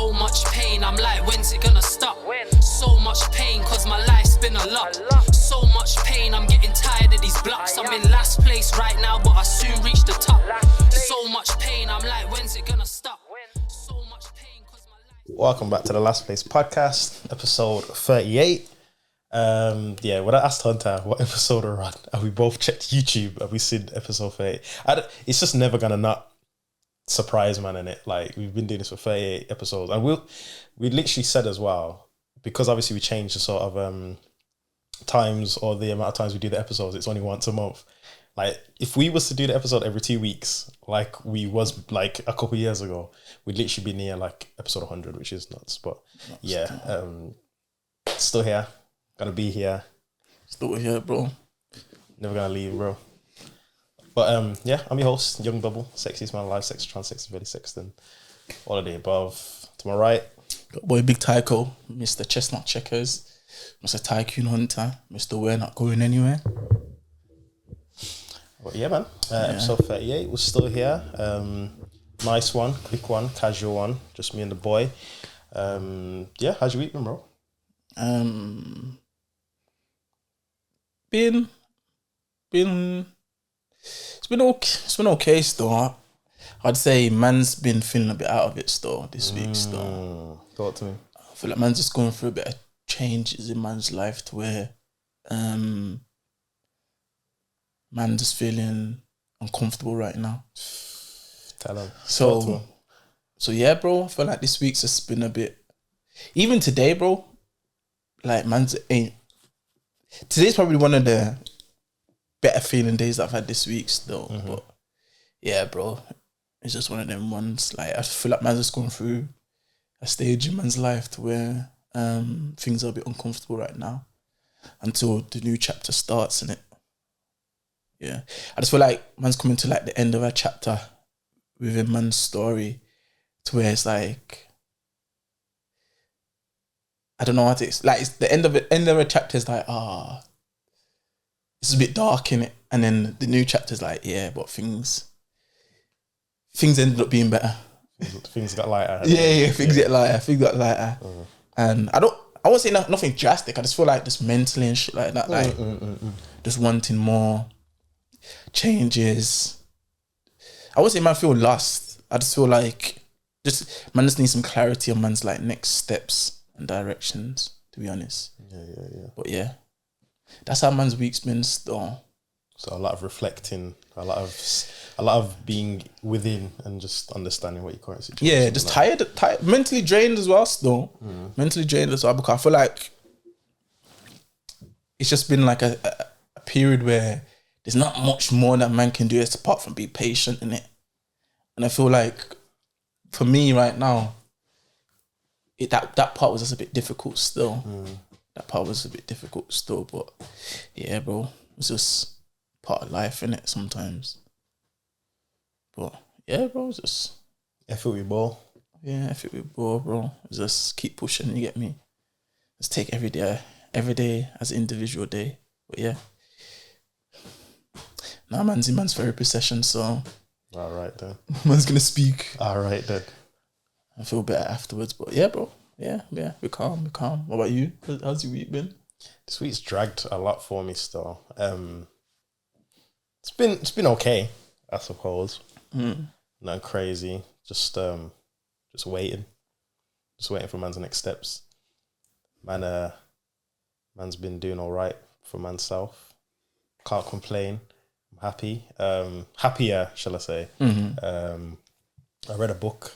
So much pain, I'm like, when's it gonna stop? So much pain, cause my life's been a lot. So much pain, I'm getting tired of these blocks. I'm in last place right now, but I soon reach the top. So much pain, I'm like, when's it gonna stop? So much pain, cause my life... Welcome back to the Last Place Podcast, episode 38. When I asked Hunter what episode we're on, and we both checked YouTube and we seen episode 38. It's just never gonna not surprise, man, innit? Like, we've been doing this for 38 episodes, and we literally said as well, because obviously we changed the sort of times or the amount of times we do the episodes, it's only once a month. Like, if we was to do the episode every 2 weeks, like we was like a couple years ago, we'd literally be near like episode 100, which is nuts. But still here, gonna be here, still here, bro. Never gonna leave, bro. But I'm your host, Young Double, sexiest man alive, sexy, trans, sexy, very sexton, all of the above. To my right, got boy Big Tycoon, Mr. Chestnut Checkers, Mr. Tycoon Hunter, Mr. We're Not Going Anywhere. Well, yeah, man. Episode 38, we're still here. Nice one, quick one, casual one, just me and the boy. How's your week been, bro? It's been okay still. I'd say man's been feeling a bit out of it still this week still. Talk to me. I feel like man's just going through a bit of changes in man's life to where man just feeling uncomfortable right now. Tell him. So yeah, bro, I feel like this week's just been a bit, even today, bro, like today's probably one of the better feeling days that I've had this week still. Mm-hmm. But yeah, bro, it's just one of them ones. Like, I feel like man's just going through a stage in man's life to where things are a bit uncomfortable right now until the new chapter starts, innit? Yeah. I just feel like man's coming to like the end of a chapter within man's story to where it's like, I don't know what it's like. It's the end of a chapter is like, it's a bit dark in it, and then the new chapter is like, yeah, but things ended up being better. Things got lighter. Things got lighter. And I won't say nothing drastic. I just feel like just mentally and shit like that, like just wanting more changes. I won't say man feel lost. I just feel like man just needs some clarity on man's like next steps and directions, to be honest. Yeah. But yeah, that's how man's week's been still. So a lot of reflecting, a lot of being within and just understanding what your current situation is. Yeah, just tired, mentally drained as well still. Mentally drained as well, because I feel like it's just been like a period where there's not much more that man can do apart from be patient in it. And I feel like for me right now, that part was just a bit difficult still. That part was a bit difficult still, but yeah, bro, it's just part of life, innit, sometimes. But yeah, bro, it's just effort with ball. Yeah, effort with ball, bro. Just keep pushing, you get me? Just take every day as an individual day. But yeah. Now man's in man's therapy session, so all right then. Man's gonna speak. All right then. I feel better afterwards, but yeah, bro. Yeah, we're calm. What about you? How's your week been? This week's dragged a lot for me still. It's been okay, I suppose. Nothing crazy. Just waiting. Just waiting for man's next steps. Man's been doing all right for man's self. Can't complain. I'm happy. Happier, shall I say. I read a book.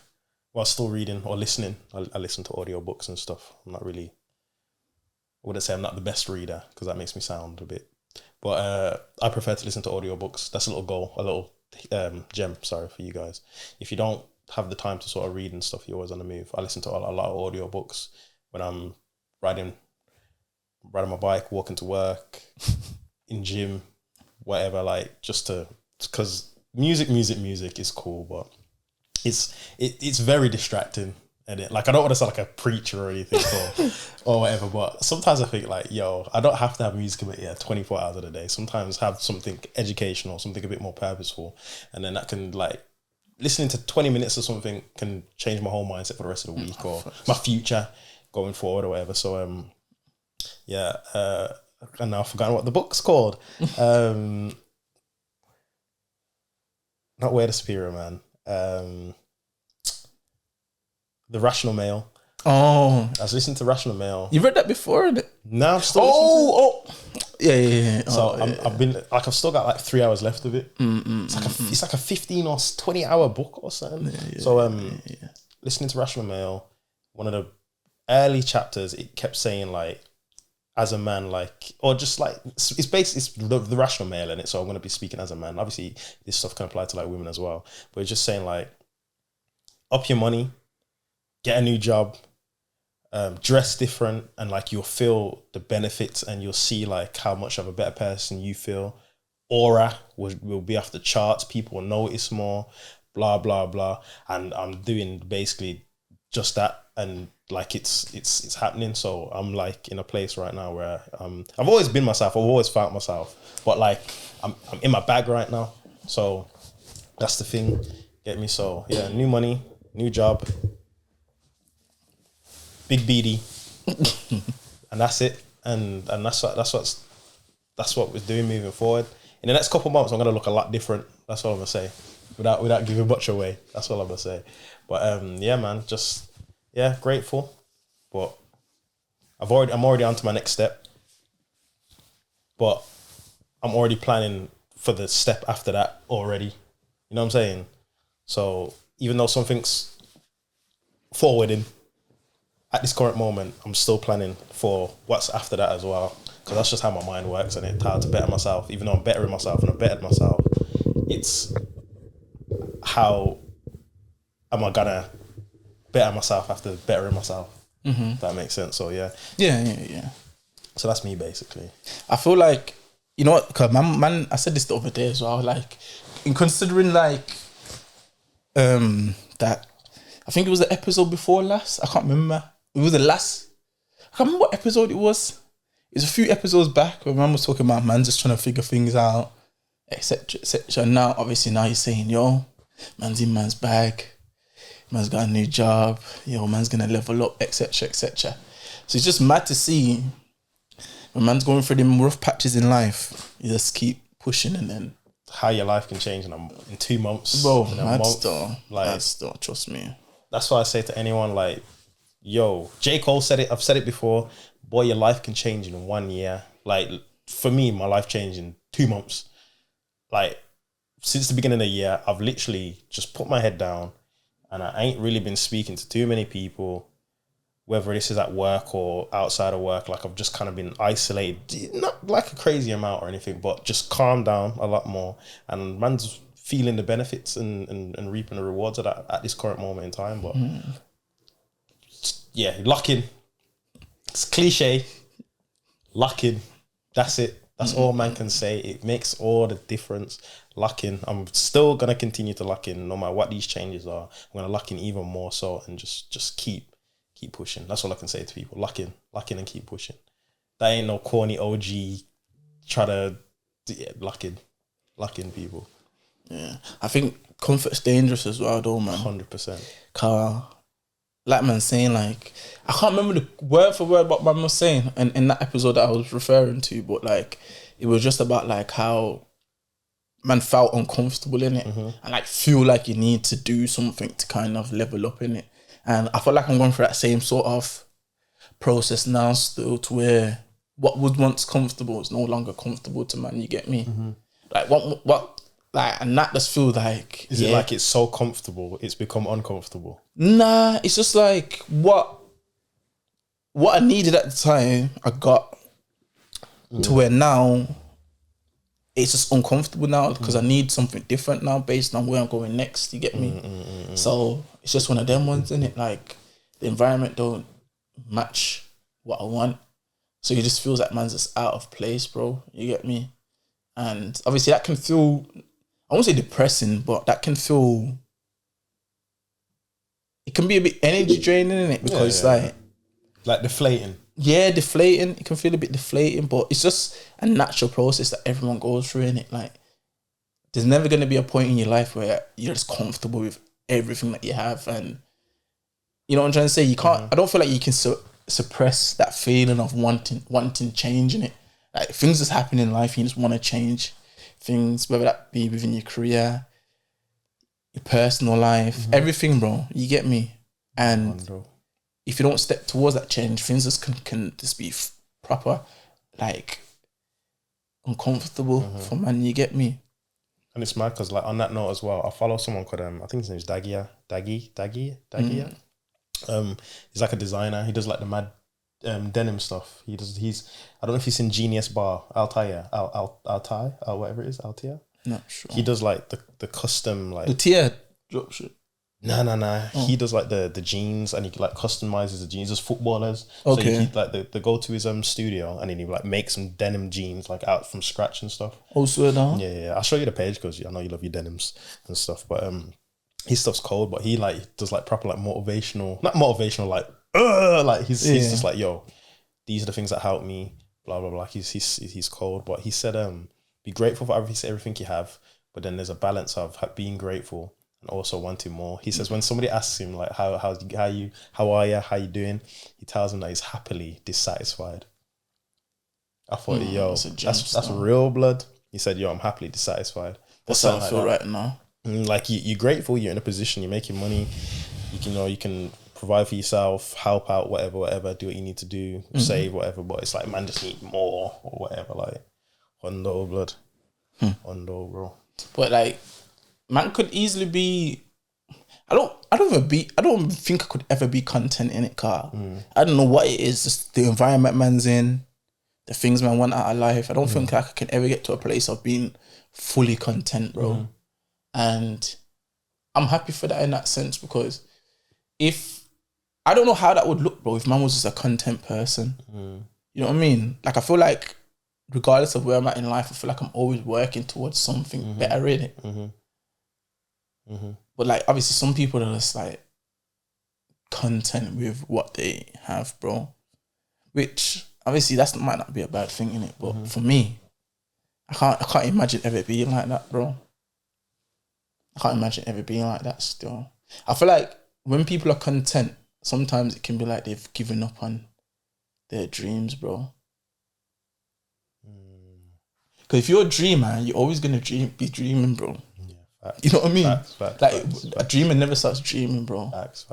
Well, still reading or listening. I listen to audiobooks and stuff. I wouldn't say I'm not the best reader, because that makes me sound a bit. But I prefer to listen to audiobooks. That's a little gem, for you guys. If you don't have the time to sort of read and stuff, you're always on the move. I listen to a lot of audiobooks when I'm riding my bike, walking to work, in gym, whatever, like, because music is cool, but it's very distracting, and I don't want to sound like a preacher or anything or whatever, but sometimes I think like, I don't have to have music in my ear 24 hours of the day. Sometimes have something educational, something a bit more purposeful, and then that can like listening to 20 minutes or something can change my whole mindset for the rest of the week or my future going forward or whatever. So and now I've forgotten what the book's called. Not Where the Superior Man. The Rational Male. Oh, I was listening to Rational Male. you read that before, isn't it? No, I'm still listening to it. Yeah. So I've still got like 3 hours left of it. It's like a 15 or 20 hour book or something. Listening to Rational Male, one of the early chapters, it kept saying like, as a man, like, or just like, it's the rational male in it. So I'm going to be speaking as a man. Obviously, this stuff can apply to like women as well. But it's just saying like, up your money, get a new job, dress different, and like you'll feel the benefits and you'll see like how much of a better person you feel. Aura will be off the charts. People will notice more, blah, blah, blah. And I'm doing basically just that. And like it's happening. So I'm like in a place right now where I've always been myself. I've always found myself, but like I'm in my bag right now. So that's the thing. Get me? So yeah, new money, new job, big BD, and that's it. And that's what we're doing moving forward. In the next couple of months, I'm gonna look a lot different. That's all I'm gonna say, without giving much away. That's all I'm gonna say. But yeah, man, just. Yeah, grateful, but I'm already on to my next step, but I'm already planning for the step after that already. You know what I'm saying? So even though something's forwarding at this current moment, I'm still planning for what's after that as well, because that's just how my mind works, and it's how to better myself. Even though I'm bettering myself and I've bettered myself, it's how am I gonna better myself after bettering myself. If that makes sense. So yeah. So that's me basically. I feel like, you know what, cause man, I said this the other day as well, like in considering like that, I think it was the episode before last, I can't remember. It was the last, I can't remember what episode it was. It was a few episodes back where man was talking about man just trying to figure things out, etc, etc. Now obviously now he's saying, yo, man's in man's bag, man's got a new job, yo, man's gonna level up, etc, etc. So it's just mad to see when man's going through them rough patches in life, you just keep pushing, and then how your life can change in 2 months, bro, in a mad month. stuff, Like, mad stuff, trust me. That's why I say to anyone, like, yo, J. Cole said it, I've said it before, boy, your life can change in 1 year. Like, for me, my life changed in 2 months. Like, since the beginning of the year, I've literally just put my head down, and I ain't really been speaking to too many people, whether this is at work or outside of work. Like, I've just kind of been isolated, not like a crazy amount or anything, but just calmed down a lot more. And man's feeling the benefits and reaping the rewards of that at this current moment in time. But yeah, lock in. It's cliche. Lock in. That's it. That's all man can say. It makes all the difference. Lock in. I'm still gonna continue to lock in, no matter what these changes are. I'm gonna lock in even more so, and just keep pushing. That's all I can say to people. Lock in, and keep pushing. That ain't no corny OG. Try to lock in, people. Yeah, I think comfort's dangerous as well, though, man. 100%. Car, like man saying, like, I can't remember the word for word what man was saying in that episode that I was referring to, but like it was just about like how man felt uncomfortable in it, and like feel like you need to do something to kind of level up in it. And I feel like I'm going through that same sort of process now still, to where what was once comfortable is no longer comfortable to man, you get me? Like what like, and that just feels like, Is it like it's so comfortable it's become uncomfortable? Nah, it's just like what I needed at the time I got to where now it's just uncomfortable now because I need something different now based on where I'm going next, you get me? So it's just one of them ones, innit? Like the environment don't match what I want, so it just feels like man's just out of place, bro, you get me? And obviously that can feel, I won't say depressing, but that can feel, it can be a bit energy draining, innit? Because like deflating. Yeah, deflating. It can feel a bit deflating, but it's just a natural process that everyone goes through, innit? Like, there's never going to be a point in your life where you're just comfortable with everything that you have. And you know what I'm trying to say? You can't, I don't feel like you can suppress that feeling of wanting change in it. Like things just happen in life, you just want to change things, whether that be within your career, your personal life, everything, bro. You get me? And if you don't step towards that change, things just can just be proper, like uncomfortable for man. You get me? And it's mad because, like, on that note as well, I follow someone called I think his name is Daggy. He's like a designer. He does like the mad denim stuff. He's I don't know if he's in Genius Bar, Altai, or whatever it is, Altia. Not sure. He does like the custom, like the tier drop shit. No. Oh. He does like the jeans, and he like customizes the jeans as footballers. Okay. So he like the go to his studio, and then he like makes some denim jeans like out from scratch and stuff. Oh, swear down. Yeah. I'll show you the page because I know you love your denims and stuff. But his stuff's cold. But he like does like proper like motivational, not motivational, like he's just like, yo, these are the things that help me. Blah blah blah. He's cold, but he said be grateful for everything you have, but then there's a balance of being grateful and also wanting more. He says when somebody asks him like how are you doing, he tells them that he's happily dissatisfied. I thought, yo, that's real blood. He said, yo, I'm happily dissatisfied. That's how I feel right now. Like you're grateful, you're in a position, you're making money, you can provide for yourself, help out, whatever, do what you need to do, save, whatever. But it's like, man, just need more or whatever. Like, Hondo blood, Hondo, bro. But like, man could easily be. I don't think I could ever be content in it, car. I don't know what it is. Just the environment man's in, the things man want out of life. I don't think like I can ever get to a place of being fully content, bro. And I'm happy for that in that sense, because if I don't know how that would look, bro, if man was just a content person. You know what I mean? Like, I feel like regardless of where I'm at in life, I feel like I'm always working towards something better in it. But like, obviously some people are just like content with what they have, bro. Which obviously might not be a bad thing in it, but for me, I can't imagine ever being like that, bro. I can't imagine ever being like that still. I feel like when people are content, sometimes it can be like they've given up on their dreams, bro. Because if you're a dreamer, you're always going to be dreaming, bro. Yeah, facts. You know what I mean? Facts, a dreamer never starts dreaming, bro. Facts.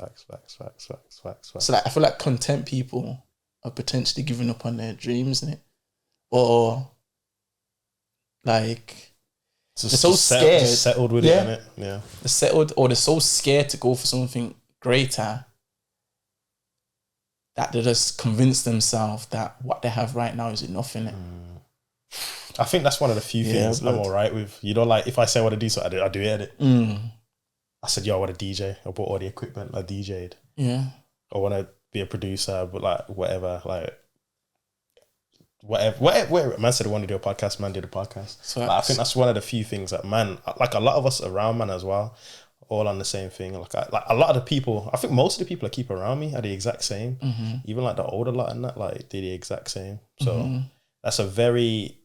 So like, I feel like content people are potentially giving up on their dreams, innit? Or like, they're so scared. Settled with it, innit? Yeah. They're settled, or they're so scared to go for something greater that they just convince themselves that what they have right now is enough, innit? I think that's one of the few things I'm alright with. You know, like if I say I want to do something, I do it. I said, yo, I want to DJ. I bought all the equipment. I DJ'd. Yeah. I want to be a producer, but like whatever. Man said I want to do a podcast. Man did a podcast. So like, I think that's one of the few things that man, like a lot of us around man as well, all on the same thing. Like a lot of the people, I think most of the people I keep around me are the exact same. Even like the older lot and that, like they're the exact same. So that's a very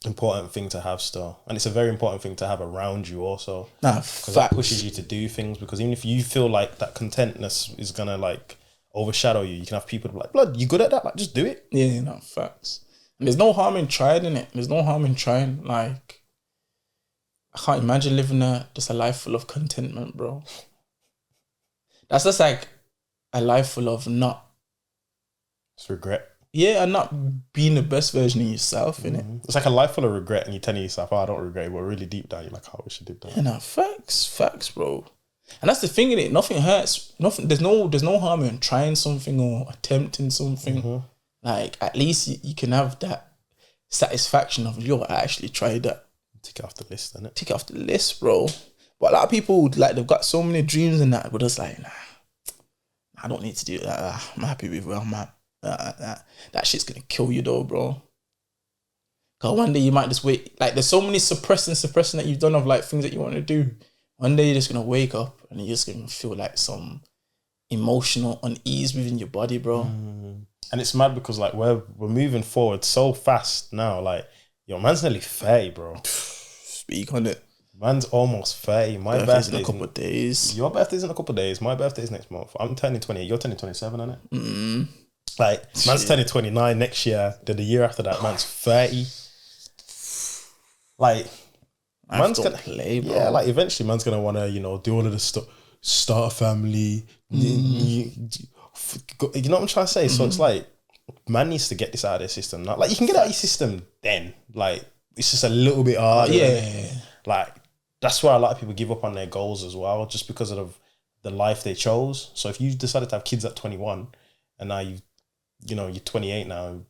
important thing to have still, and it's a very important thing to have around you also, because that pushes you to do things. Because even if you feel like that contentness is gonna like overshadow you, you can have people like, blood, you good at that, like just do it. Yeah, no, facts. And there's no harm in trying, in it. There's no harm in trying. Like, I can't imagine living just a life full of contentment, bro. That's just like a life full of not it's regret. Yeah, and not being the best version of yourself, innit? It's like a life full of regret, and you're telling yourself, oh, I don't regret it, but really deep down, you're like, oh, I wish I did that. Yeah, no, facts, bro. And that's the thing, innit? Nothing hurts. There's no harm in trying something or attempting something. Like, at least you can have that satisfaction of, yo, I actually tried that. Tick it off the list, innit? Tick it off the list, bro. But a lot of people, like, they've got so many dreams and that, but just like, nah, I don't need to do that. I'm happy with where I'm at. That shit's gonna kill you though, bro. Cause one day you might just wait. Like, there's so many suppressing that you've done of like things that you want to do. One day you're just gonna wake up and you're just gonna feel like some emotional unease within your body, bro. And it's mad because like we're moving forward so fast now. Like, yo, man's nearly 30, bro. Speak on it. Man's almost 30. My Birthday's birthday's in a couple of days. Your birthday's in a couple of days. My birthday's next month. I'm turning 28. You're turning 27, isn't it? Mm. Like, man's turning 29 next year. Then the year after that, man's 30. Like, man's gonna play, bro. Yeah, like eventually man's gonna wanna, do all of this stuff, start a family. You know what I'm trying to say? So it's like, man needs to get this out of their system now. Like, you can get it out of your system then. Like, it's just a little bit harder. Yeah. Like, that's why a lot of people give up on their goals as well, just because of the life they chose. So if you decided to have kids at 21 and now you're 28 now and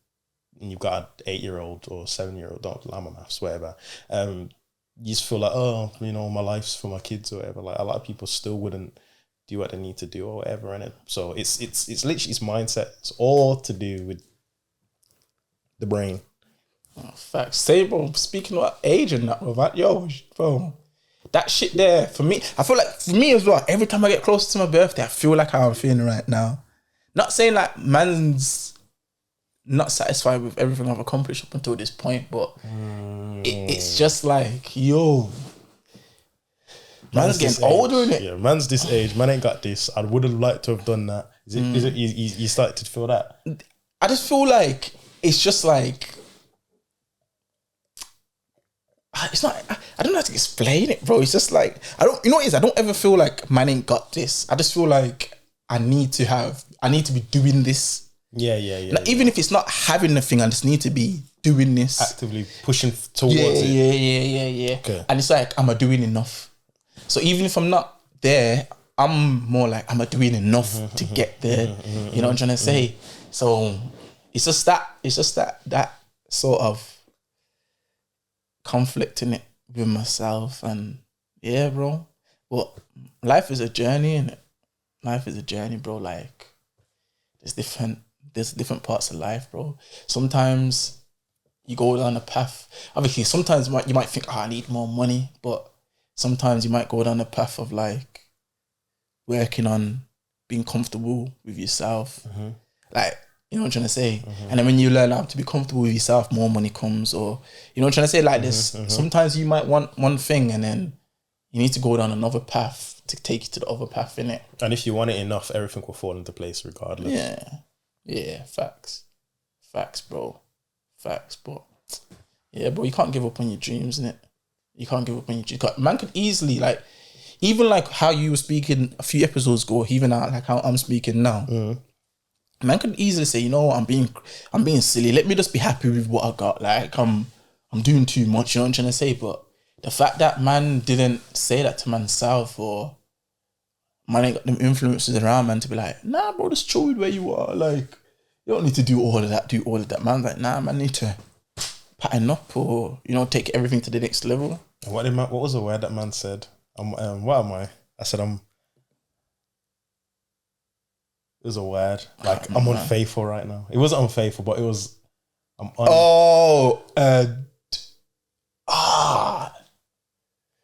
you've got an 8-year-old or 7-year-old, don't lie my maths, whatever. You just feel like, my life's for my kids or whatever. Like, a lot of people still wouldn't do what they need to do or whatever, innit? So it's literally, it's mindset. It's all to do with the brain. Oh, facts. Say, bro, speaking about age and that, bro, that shit there, for me, I feel like, for me as well, every time I get closer to my birthday, I feel like how I'm feeling right now. Not saying like man's not satisfied with everything I've accomplished up until this point, but it's just like, man's getting older, innit? Yeah, man's this age. Man ain't got this. I would have liked to have done that. Is it you started to feel that? I just feel like it's just like, it's not, I don't know how to explain it, bro. It's just like, I don't ever feel like man ain't got this. I just feel like I need to be doing this. Yeah. Like, even if it's not having the thing, I just need to be doing this. Actively pushing towards it. Yeah. Okay. And it's like, am I doing enough? So even if I'm not there, I'm more like, am I doing enough to get there? You know what I'm trying to say? So it's just that sort of conflict in it with myself, and yeah, bro. But life is a journey, innit? Life is a journey, bro. Like, there's different parts of life, bro. Sometimes you go down a path. Obviously, sometimes you might think, I need more money, but sometimes you might go down a path of like working on being comfortable with yourself. Like, you know what I'm trying to say? And then when you learn how to be comfortable with yourself, more money comes, or, you know what I'm trying to say? Like this, sometimes you might want one thing and then you need to go down another path to take you to the other path, innit? And if you want it enough, everything will fall into place regardless. Yeah, facts, bro. Facts, but yeah, bro, you can't give up on your dreams, innit? You can't give up on your dreams. Man could easily, like, even like how you were speaking a few episodes ago, even like how I'm speaking now. Man could easily say, I'm being silly. Let me just be happy with what I got. Like, I'm doing too much, you know what I'm trying to say? But the fact that man didn't say that to manself, or man ain't got them influences around man to be like, nah, bro, just chill with where you are. Like, you don't need to do all of that. Man's like, nah, man, need to pattern up, or, take everything to the next level. What was the word that man said? What am I? I said it was a word. Like, I'm unfaithful right now. It wasn't unfaithful, but it was...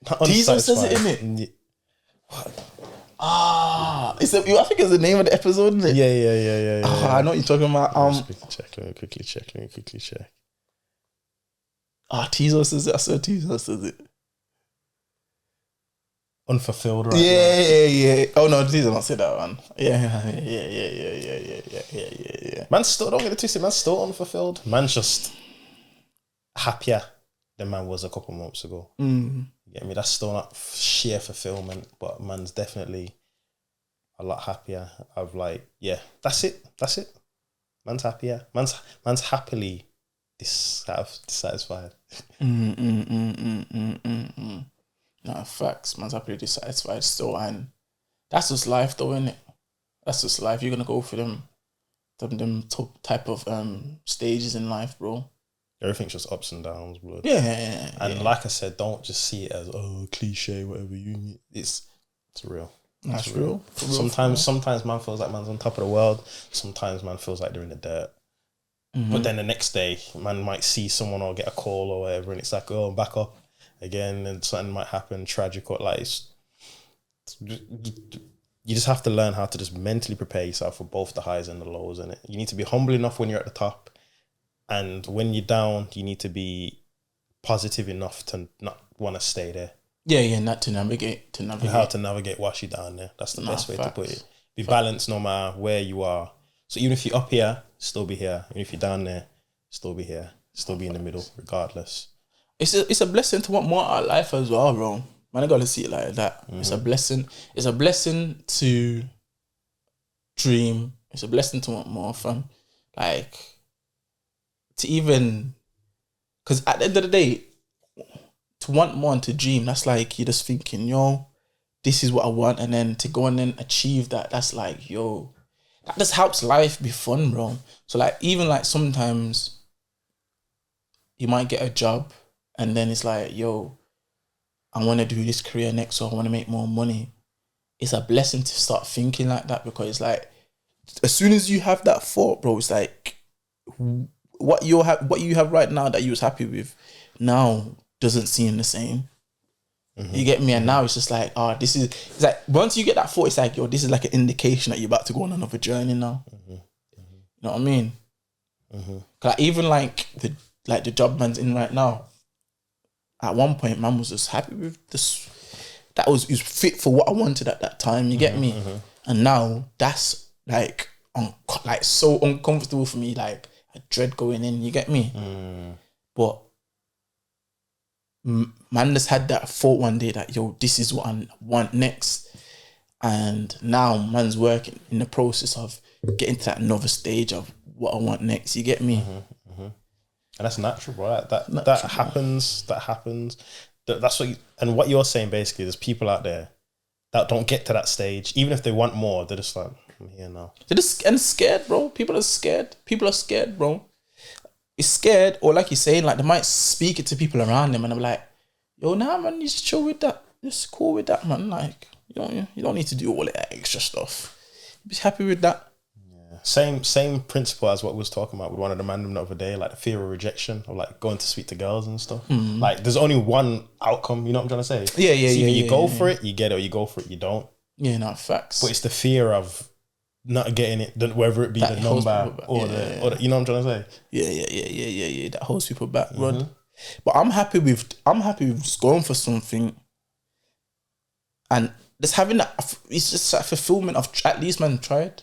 Tizo says it, innit? I think it's the name of the episode, isn't it? Yeah. I know what you're talking about. Let me quickly check. Tizo says it. I said Tizo says it. Unfulfilled, right? Yeah. Oh no, Tizo not say that one. Yeah. Man still, don't get it twisted, man's still unfulfilled. Man's just happier than man was a couple months ago. You get me? That's still not sheer fulfillment, but man's definitely a lot happier. I've like, that's it. Man's happier. Man's happily dissatisfied. Nah, facts. Man's happily dissatisfied still, and that's just life, though, innit? That's just life. You're gonna go through them type of stages in life, bro. Everything's just ups and downs, bro. Yeah. And like I said, don't just see it as cliche, whatever you need. It's real. That's real. Sometimes man feels like man's on top of the world. Sometimes man feels like they're in the dirt. But then the next day, man might see someone or get a call or whatever, and it's like, I'm back up again, and something might happen tragic, or like you just have to learn how to just mentally prepare yourself for both the highs and the lows, and you need to be humble enough when you're at the top, and when you're down, you need to be positive enough to not want to stay there. Yeah, not to navigate. And how to navigate whilst you're down there. That's the best way to put it. Be balanced no matter where you are. So even if you're up here, still be here. Even if you're down there, still be here. Still be in the middle, regardless. It's a blessing to want more out of life as well, bro. Man, I gotta see it like that. It's a blessing. It's a blessing to dream. It's a blessing to want more fun. Like, to even... Because at the end of the day, to want more and to dream, that's like you're just thinking, yo, this is what I want. And then to go and then achieve that, that's like, yo, that just helps life be fun, bro. So like, even like sometimes you might get a job and then it's like, yo, I want to do this career next, so I want to make more money. It's a blessing to start thinking like that, because it's like, as soon as you have that thought, bro, it's like what you have right now that you was happy with now doesn't seem the same. You get me? And now it's just like, it's like, once you get that thought, it's like, yo, this is like an indication that you're about to go on another journey now. You know what I mean? Like, even like the job man's in right now, at one point, man was just happy with this. That was fit for what I wanted at that time. You get me? And now that's like so uncomfortable for me. Like, I dread going in. You get me? But man just had that thought one day that, yo, this is what I want next. And now man's working in the process of getting to that another stage of what I want next. You get me? And that's natural, bro. That happens. That's what and what you're saying basically, there's people out there that don't get to that stage. Even if they want more, they're just like, I'm here now. They're just scared, bro. People are scared, bro. It's scared, or like you're saying, like they might speak it to people around them and I'm like, yo, nah, man, you just chill with that. Just cool with that, man. Like, you don't need to do all that extra stuff. Be happy with that. Same principle as what we was talking about with one of the man the other day, like the fear of rejection, or like going to speak to girls and stuff. Like, there's only one outcome, you know what I'm trying to say? Yeah. You go for it, you get it, or you go for it, you don't. Yeah, no, facts. But it's the fear of not getting it, whether it be that the number or the, you know what I'm trying to say? Yeah. That holds people back, Rod. But I'm happy with just going for something and just having that. It's just a fulfillment of at least man tried.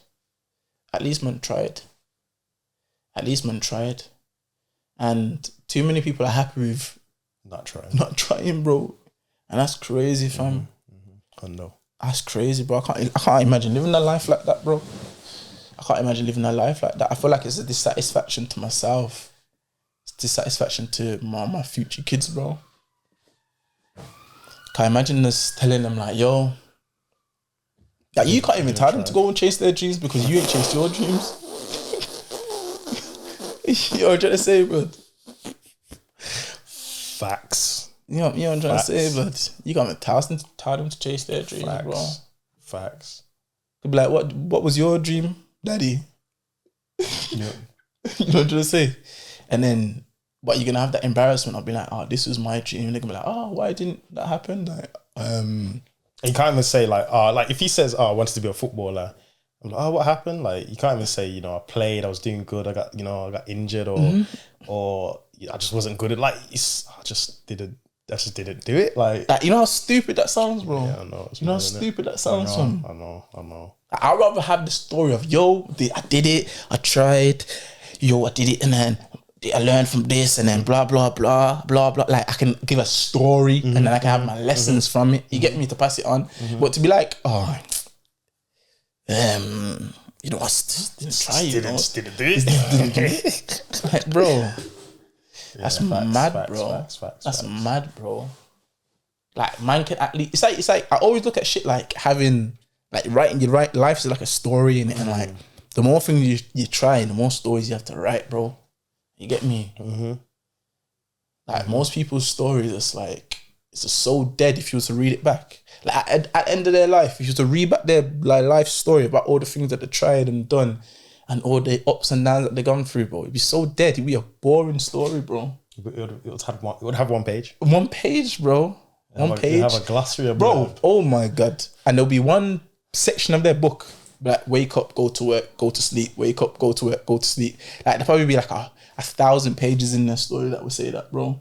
And too many people are happy with not trying, bro. And that's crazy, fam. I know. That's crazy, bro. I can't imagine living a life like that, bro. I feel like it's a dissatisfaction to myself. It's dissatisfaction to my future kids, bro. Can't imagine us telling them like, yo, like, you can't even tell them to go and chase their dreams because you ain't chased your dreams. You know what I'm trying to say, bro? Facts. You know what I'm trying to say, but you can't tell them to chase their dreams, bro. Facts. Could be like, what was your dream, daddy? Yeah. You know what I'm trying to say? And then, but you're gonna have that embarrassment of being like, oh, this was my dream. And they're gonna be like, oh, why didn't that happen? Like, you can't even say like if he says, I wanted to be a footballer, I'm like, what happened? Like, you can't even say, I played, I was doing good, I got injured, or I just wasn't good at, like, I just didn't do it. Like, you know how stupid that sounds, bro? Yeah, I know. You know how stupid that sounds, fam? I know. I'd rather have the story of, yo, I did it, I tried, I did it, and then I learned from this, and then blah, blah, blah, blah, blah. Like, I can give a story, and then I can have my lessons from it. You get me, to pass it on. But to be like, I didn't try, didn't do it. Like, bro, that's mad, bro. Facts. Mad, bro. Like, man can at least, it's like I always look at shit like having, like, writing your life is like a story in it, and like the more things you try, the more stories you have to write, bro. You get me? Like, most people's stories, it's just so dead if you were to read it back. Like, at the end of their life, if you were to read back their life story about all the things that they tried and done and all the ups and downs that they've gone through, bro, it'd be so dead. It'd be a boring story, bro. It would have one page. One page, bro. One page. You have a glossary of bro. Oh my God. And there'll be one section of their book, like, wake up, go to work, go to sleep, wake up, go to work, go to sleep. Like, there'll probably be like a 1,000 pages in their story that would say that, bro.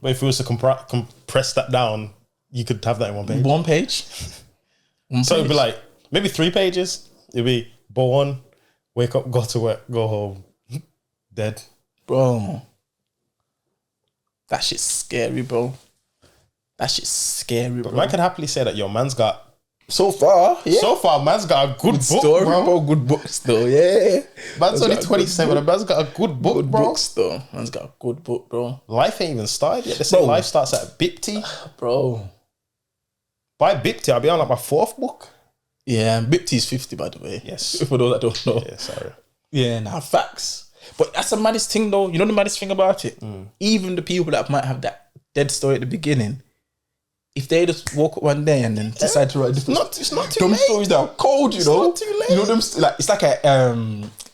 But if we was to compress that down, you could have that in one page. One page. So it'd be like maybe 3 pages. It'd be born, wake up, go to work, go home, dead. Bro. That shit's scary, bro. That shit's scary, bro. But man can happily say that your man's got. So far, yeah. So far, man's got a good book, story, bro. Good books, though. Yeah. Man's only 27, and man's got a good book, Good bro. books, though. Man's got a good book, bro. Life ain't even started yet. They say Bro. life starts at BIPT. Bro. By BIPT, I'll be on like my 4th book. Yeah, Bipty's 50, by the way. Yes. For those that don't know. Yeah, sorry. Yeah, nah, facts. But that's the maddest thing, though. You know the maddest thing about it? Even the people that might have that dead story at the beginning, if they just woke up one day and then decide to write different, It's not too them late. stories that are cold, you know. not too late. You know them, like it's like a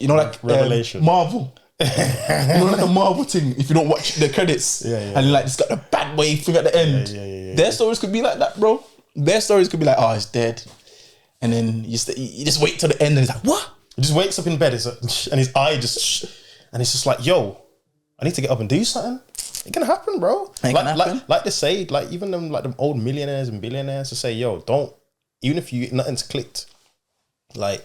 like Revelation. Marvel. You know, like a Marvel thing. If you don't watch the credits, Yeah. and like it's got the bad way thing at the end. Yeah. Their stories could be like that, bro. Their stories could be like, oh, it's dead, and then you just wait till the end, and it's like, what? He just wakes up in bed and his eye just, and it's just like, yo, I need to get up and do something. It can happen, bro. It can happen. Like they say, like even them like them old millionaires and billionaires to say, yo, don't, even if nothing's clicked, like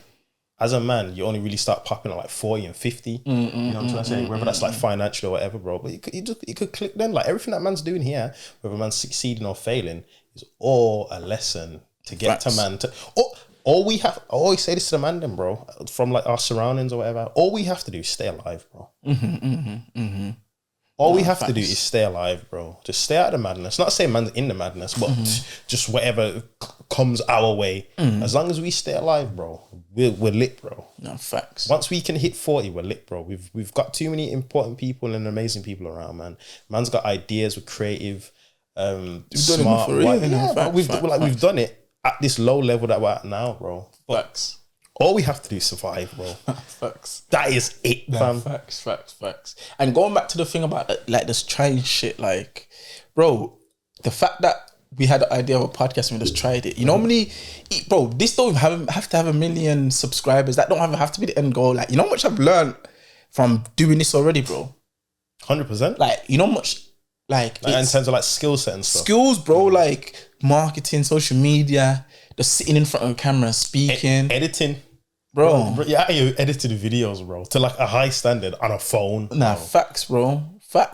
as a man, you only really start popping at like 40 and 50. You know what I'm trying to say? Whether that's like financial or whatever, bro. But it could click then. Like everything that man's doing here, whether man's succeeding or failing, is all a lesson to get to man. All we have, I always say this to the man then, bro, from like our surroundings or whatever, all we have to do is stay alive, bro. All we have to do is stay alive, bro. Just stay out of the madness. Not saying man's in the madness, but just whatever comes our way. As long as we stay alive, bro, we're lit, bro. No, facts. Once we can hit 40, we're lit, bro. We've got too many important people and amazing people around, man. Man's got ideas, we're creative, smart. We've done it at this low level that we're at now, bro. Facts. All we have to do is survive, bro. Facts. That is it, fam. Facts. And going back to the thing about like this trying shit, like, bro, the fact that we had the idea of a podcast and we just tried it. You know how many, bro, this don't have to have 1 million subscribers. That don't have to be the end goal. Like, you know how much I've learned from doing this already, bro? 100%. Like, you know how much, like in terms of like skill set and stuff. Skills, bro, like marketing, social media, just sitting in front of a camera, speaking. Editing. Bro. Yeah, you edited videos, bro, to like a high standard on a phone. Nah, facts, bro.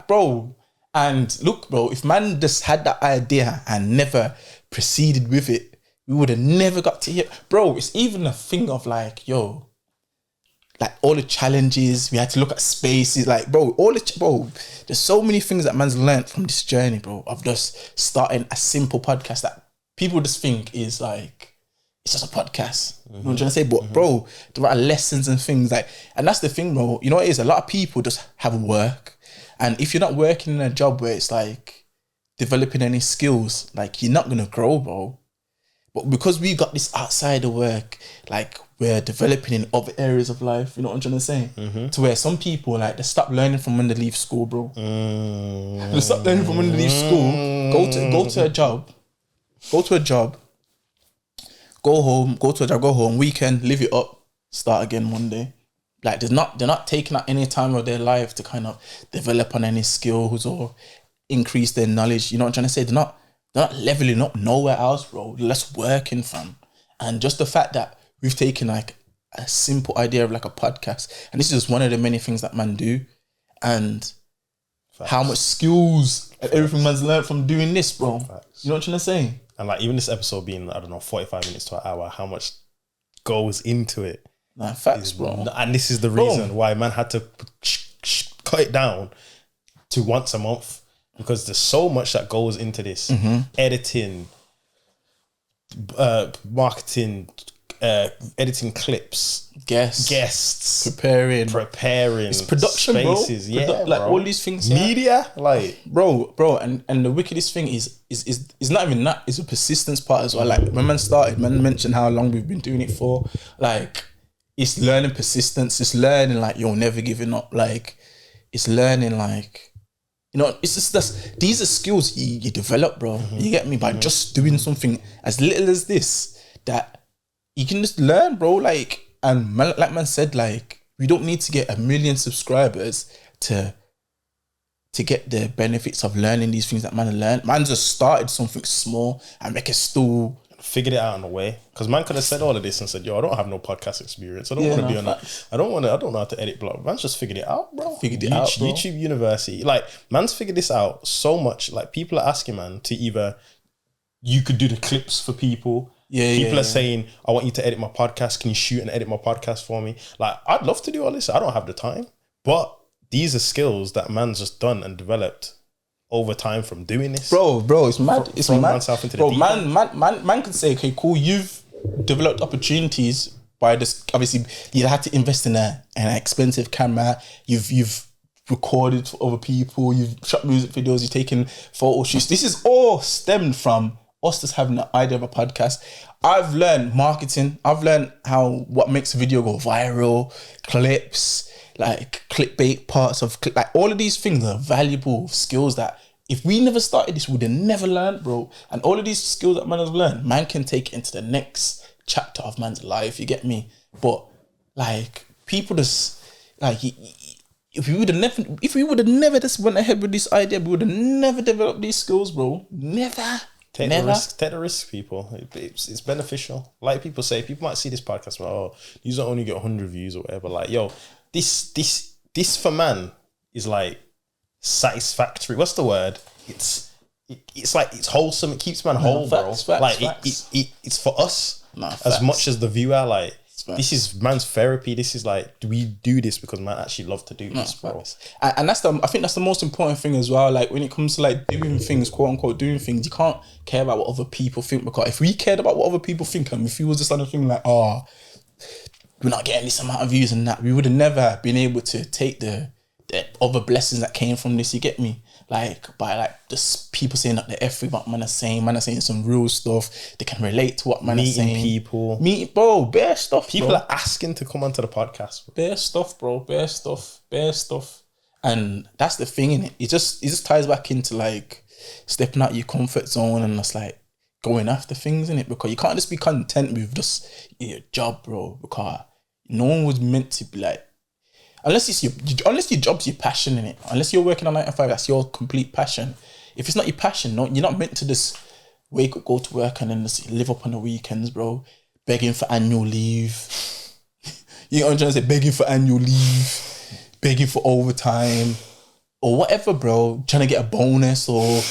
Bro. And look, bro, if man just had that idea and never proceeded with it, we would have never got to here. Bro, it's even a thing of like, yo, like all the challenges, we had to look at spaces, like, bro, there's so many things that man's learned from this journey, bro, of just starting a simple podcast that people just think is like, it's just a podcast. You know what I'm trying to say? But bro, there are lessons and things like, and that's the thing, bro. You know what it is? A lot of people just have work. And if you're not working in a job where it's like developing any skills, like you're not gonna grow, bro. But because we got this outside of work, like we're developing in other areas of life, you know what I'm trying to say? To where some people like they stop learning from when they leave school, bro. They stop learning from when they leave school, go to a job, go home, go home, weekend, live it up, start again one day. Like they're not taking out any time of their life to kind of develop on any skills or increase their knowledge. You know what I'm trying to say? They're not leveling up nowhere else, bro. They're just working, fam. And just the fact that we've taken like a simple idea of like a podcast, and this is just one of the many things that man do, and how much skills and everything man's learned from doing this, bro. You know what I'm trying to say? And like even this episode being, I don't know, 45 minutes to an hour, how much goes into it. Nah, facts, bro. And this is the reason why man had to cut it down to once a month, because there's so much that goes into this. Editing, marketing, editing clips, guests, preparing, it's production, spaces, bro. Like bro. All these things, media, like bro, and the wickedest thing is not even that. It's a persistence part as well. Like when man started, man mentioned how long we've been doing it for. Like it's learning persistence. It's learning like you're never giving up. Like it's learning like. You know, it's just that these are skills you develop, bro. You get me? By just doing something as little as this, that you can just learn, bro. Like, and man, like man said, like, we don't need to get 1 million subscribers to to get the benefits of learning these things that man have learned. Man just started something small and make it still figured it out in a way, because man could have said all of this and said, "Yo, I don't have no podcast experience. I don't want to be on that. I don't know how to edit blog." Man's just figured it out, bro. YouTube University, like man's figured this out so much. Like people are asking man to either you could do the clips for people. People are saying, "I want you to edit my podcast. Can you shoot and edit my podcast for me?" Like I'd love to do all this. I don't have the time, but these are skills that man's just done and developed over time from doing this, bro. It's mad. It's mad. Bro, man could say, okay, cool. You've developed opportunities by this. Obviously, you had to invest in an expensive camera. You've recorded for other people. You've shot music videos. You've taken photo shoots. This is all stemmed from us just having the idea of a podcast. I've learned marketing. I've learned what makes a video go viral, clips, like clickbait parts of like all of these things are valuable skills that if we never started this, we'd have never learned, bro. And all of these skills that man has learned, man can take into the next chapter of man's life. You get me? But like people just like if we would have never just went ahead with this idea, we would have never developed these skills, bro. Never. Take the risk, people. It's beneficial. Like people say, people might see this podcast, like, oh, these don't only get 100 views or whatever. Like, yo, this for man is like satisfactory. What's the word? It's like it's wholesome. It keeps man whole, bro. Facts. It's for us as much as the viewer. Like this is man's therapy. This is like we do this because man actually love to do this, bro. And I think that's the most important thing as well. Like when it comes to like doing things, quote unquote, doing things, you can't care about what other people think, because if we cared about what other people think, and if we was just on a thing like, oh, we're not getting this amount of views and that, we would have never been able to take the other blessings that came from this. You get me? Like by like just people saying that the F what man are saying some real stuff. They can relate to what man are saying. Meeting bro, bare stuff. People are asking to come onto the podcast. Bare stuff, bro. Bare stuff. And that's the thing, innit? It just ties back into like stepping out your comfort zone and just like going after things, innit? Because you can't just be content with just your job, bro. Because no one was meant to be like, unless your job's your passion, in it. Unless you're working on 9 to 5, that's your complete passion. If it's not your passion, you're not meant to just wake up, go to work, and then just live up on the weekends, bro. Begging for annual leave. You know what I'm trying to say? Begging for annual leave, begging for overtime, or whatever, bro. Trying to get a bonus, or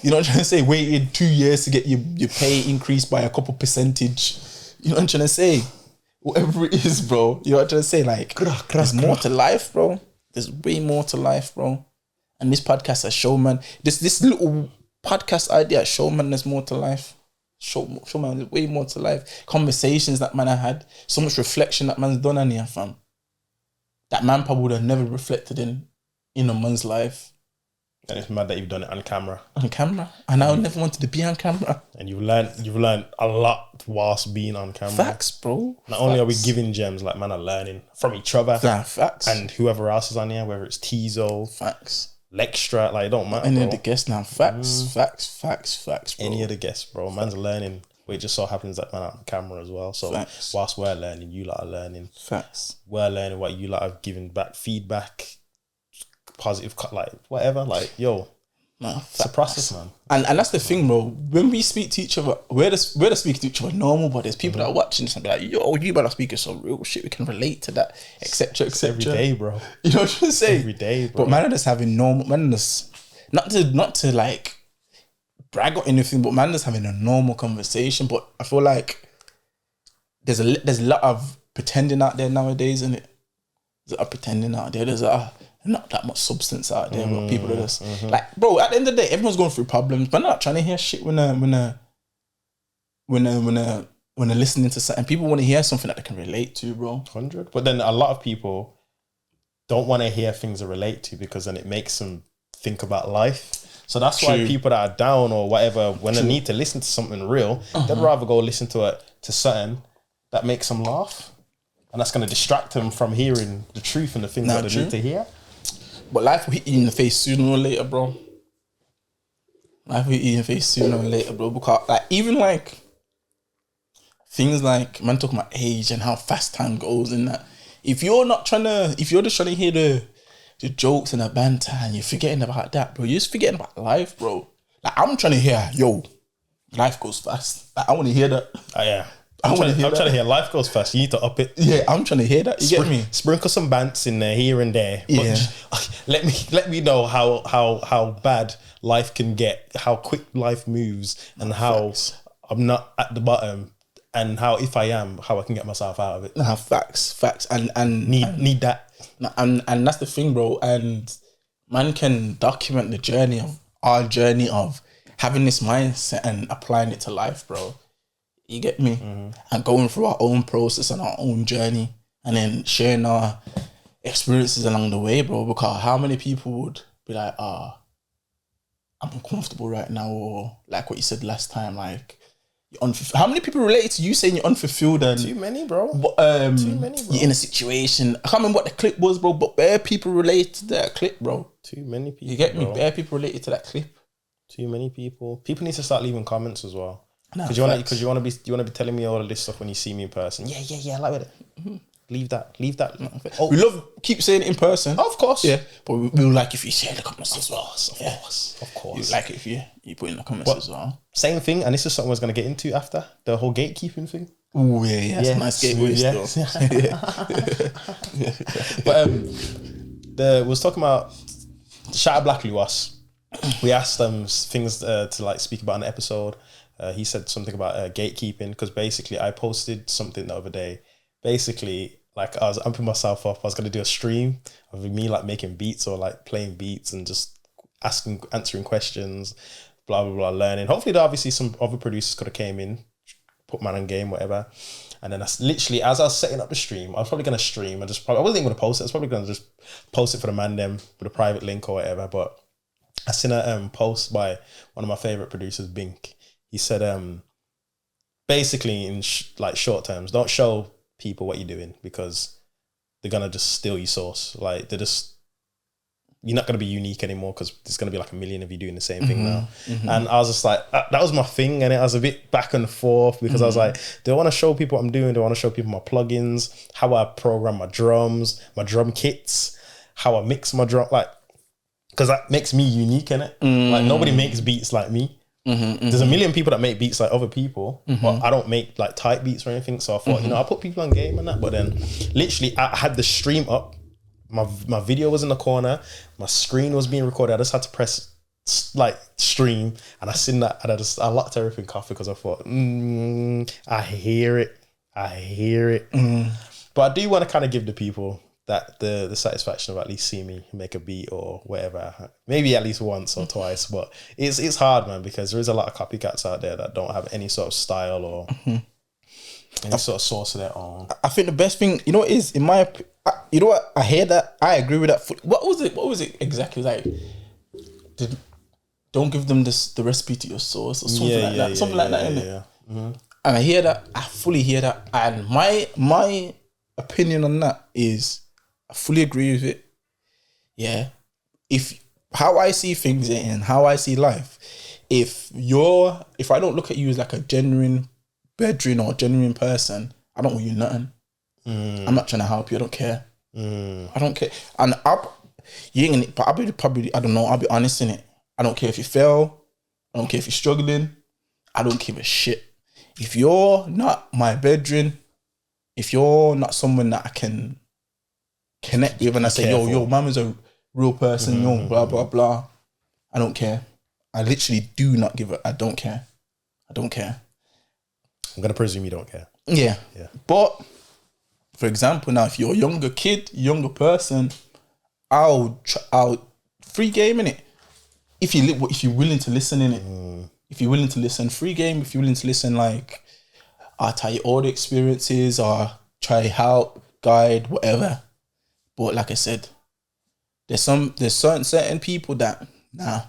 you know what I'm trying to say? Waited 2 years to get your pay increased by a couple percentage. You know what I'm trying to say? Whatever it is, bro. You know what I'm trying to say? Like, there's more to life, bro. There's way more to life, bro. And this podcast has shown, man. This little podcast idea has shown, man, there's more to life. Show man, there's way more to life. Conversations that man I had. So much reflection that man's done on here, fam. That man probably would have never reflected in a man's life. And it's mad that you've done it on camera. On camera. And I never wanted to be on camera. And you've learned a lot whilst being on camera. Facts, bro. Not only are we giving gems, like man are learning from each other. Facts. And whoever else is on here, whether it's Tizo. Facts. Lextra, like it don't matter. Any of the guests now. Facts, bro. Any of the guests, bro. Man's learning. It just so happens that man on camera as well. So whilst we're learning, you lot are learning. Facts. We're learning what you lot are giving back, feedback, positive, like whatever. Like, yo, it's a process, man. And that's the thing, bro. When we speak to each other, we're just speaking to each other normal, but there's people that are watching this and be like, yo, you better speak some real shit. We can relate to that, etc. Every day, bro. You know what I'm saying? Every day, bro. But man, are just having normal. Man, just not to like brag or anything, but man, just having a normal conversation. But I feel like there's a lot of pretending out there nowadays, isn't it? There's a lot of pretending out there. There's not that much substance out there, but people are just like, bro, at the end of the day, everyone's going through problems, but I'm not trying to hear shit when they're listening to something. People want to hear something that they can relate to, bro. 100. But then a lot of people don't want to hear things they relate to, because then it makes them think about life. So that's why people that are down or whatever, when they need to listen to something real, they'd rather go listen to something that makes them laugh. And that's going to distract them from hearing the truth and the things that they need to hear. But life will hit you in the face sooner or later, bro. Life will hit you in the face sooner or later, bro. Because like even like things like man talking about age and how fast time goes and that. If you're just trying to hear the the jokes and the banter, and you're forgetting about that, bro. You're just forgetting about life, bro. Like, I'm trying to hear, yo, life goes fast. Like, I want to hear that. Oh, yeah. I'm trying to hear life goes fast. You need to up it. Yeah, I'm trying to hear that. You get me? Sprinkle some bants in there, here and there. Yeah. But let me know how bad life can get, how quick life moves, and how I'm not at the bottom, and how, if I am, how I can get myself out of it. Nah, facts, and Need that. And that's the thing, bro. And man can document the journey of our journey of having this mindset and applying it to life, bro. You get me? And going through our own process and our own journey, and then sharing our experiences along the way, bro. Because how many people would be like, I'm uncomfortable right now, or like what you said last time, like, how many people relate to you saying you're unfulfilled? And Too many, bro. Too many, bro. You're in a situation. I can't remember what the clip was, bro, but bare people relate to that clip, bro. Too many people. You get me? Bro. Bare people related to that clip. Too many people. People need to start leaving comments as well. Because Nah, you want to be telling me all of this stuff when you see me in person. Yeah. I like it. Leave that. Oh, we keep saying it in person. Of course. Yeah, but we'll like if you share the comments as well. Of course. You like it if you put in the comments as well. Same thing, and this is something I was going to get into after the whole gatekeeping thing. Oh yeah, that's a nice gateway still. But was talking about shout out Black Luas. We asked them things to like speak about in the episode. He said something about gatekeeping, because basically I posted something the other day. Basically, like, I was amping myself up. I was going to do a stream of me like making beats or like playing beats and just answering questions, blah, blah, blah, learning. Hopefully, obviously some other producers could have came in, put man on game, whatever. And then literally, as I was setting up the stream, I was probably going to stream and I wasn't even going to post it. I was probably going to just post it for the man them with a private link or whatever. But I seen a post by one of my favorite producers, Bink. He said, basically in like short terms, don't show people what you're doing, because they're gonna just steal your source. Like, you're not gonna be unique anymore, because there's gonna be like a million of you doing the same thing now. And I was just like, that was my thing, and I was a bit back and forth, because I was like, do I want to show people what I'm doing? Do I want to show people my plugins, how I program my drums, my drum kits, how I mix my drum, like, because that makes me unique, innit? Like, nobody makes beats like me. There's a million people that make beats like other people, but I don't make like type beats or anything. So I thought, I put people on game and that. But then literally I had the stream up, my video was in the corner, my screen was being recorded. I just had to press like stream, and I seen that, and I locked everything off, because I thought, I hear it. But I do want to kind of give the people that the satisfaction of at least seeing me make a beat or whatever, maybe at least once or twice. But it's hard, man, because there is a lot of copycats out there that don't have any sort of style or any sort of source of their own. I think the best thing, what is, in my, you know what, I hear that, I agree with that. What was it exactly like? Don't give them the recipe to your sauce or something like that. Something like that, innit? And I hear that, I fully hear that. And my opinion on that is, I fully agree with it. Yeah. If how I see things and how I see life, if I don't look at you as like a genuine brethren or genuine person, I don't owe you nothing. I'm not trying to help you. I don't care. I don't care. And you ain't gonna, but probably I don't know, I'll be honest in it. I don't care if you fail. I don't care if you're struggling. I don't give a shit. If you're not my brethren, if you're not someone that I can connect with, and I say, yo, mum is a real person, blah, blah, blah, I don't care. I literally do not give a, I don't care. I'm going to presume you don't care. Yeah. But, for example, now, if you're a younger person, I'll free game in it. If you're willing to listen in it. If you're willing to listen, free game. If you're willing to listen, like, I'll tell you all the experiences, or try help, guide, whatever. But like I said, there's certain people that, nah.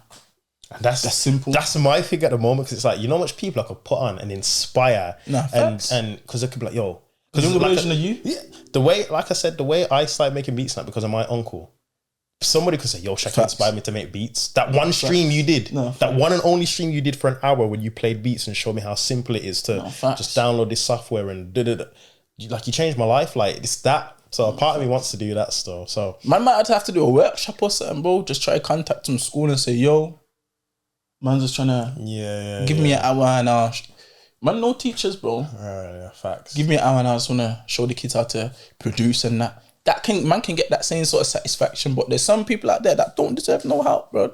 And that's simple. That's my thing at the moment, because it's like, how much people I could put on and inspire. And because they could be like, yo, because the version of you? Yeah. The way, like I said, the way I started making beats now, because of my uncle. Somebody could say, yo, Shaq inspired me to make beats. That one stream you did, that one and only stream you did for an hour when you played beats and showed me how simple it is to just download this software and da-da-da. you changed my life. Like it's that. So a part of me wants to do that still. So Man might have to do a workshop or something, bro. Just try to contact some school and say, yo, man's just trying to give me an hour and a half. Man, no teachers, bro. Yeah, facts. Give me an hour and I just want to show the kids how to produce and that. Man can get that same sort of satisfaction, but there's some people out there that don't deserve no help, bro.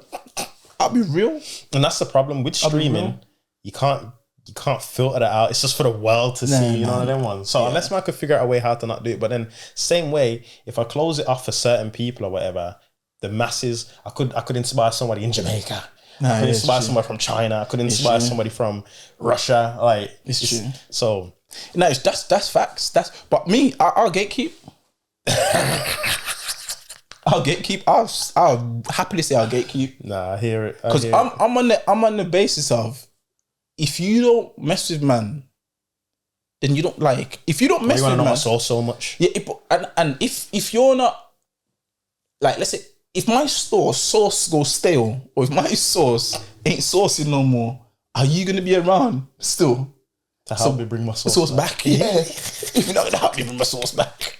I'll be real. And that's the problem with streaming. You can't filter that out. It's just for the world to see, you know, them ones. So unless man could figure out a way how to not do it, but then same way, if I close it off for certain people or whatever, the masses, I could inspire somebody in Jamaica. I could inspire somebody from China. I could inspire somebody from Russia. Like it's true. So no, that's facts. But me, I'll gatekeep. I'll gatekeep. I'll happily say I'll gatekeep. Nah, I hear it. Because I'm on the basis of, if you don't mess with man, then you don't like. If you don't mess with man, my soul so much. Yeah, and if you're not, like, let's say if my sauce goes stale, or if my sauce ain't saucy no more, are you gonna be around still to help me bring my sauce back? Yeah. If you're not gonna help me bring my sauce back,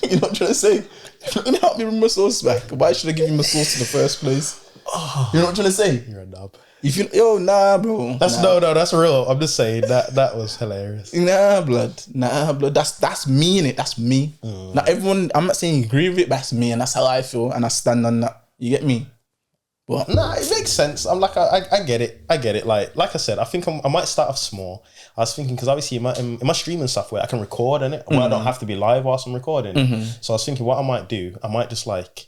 you know what I'm trying to say? If you're not gonna help me bring my sauce back, why should I give you my sauce in the first place? You know what I'm trying to say? You're a dub. Nah, bro. That's no, that's real. I'm just saying that was hilarious. Nah, blood. That's me, innit? That's me. Now everyone, I'm not saying agree with it, but that's me, and that's how I feel, and I stand on that. You get me? But nah, it makes sense. I'm like, I get it. Like I said, I think I might start off small. I was thinking, because obviously in my streaming software, I can record in it, where I don't have to be live whilst I'm recording. So I was thinking, what I might do, I might just like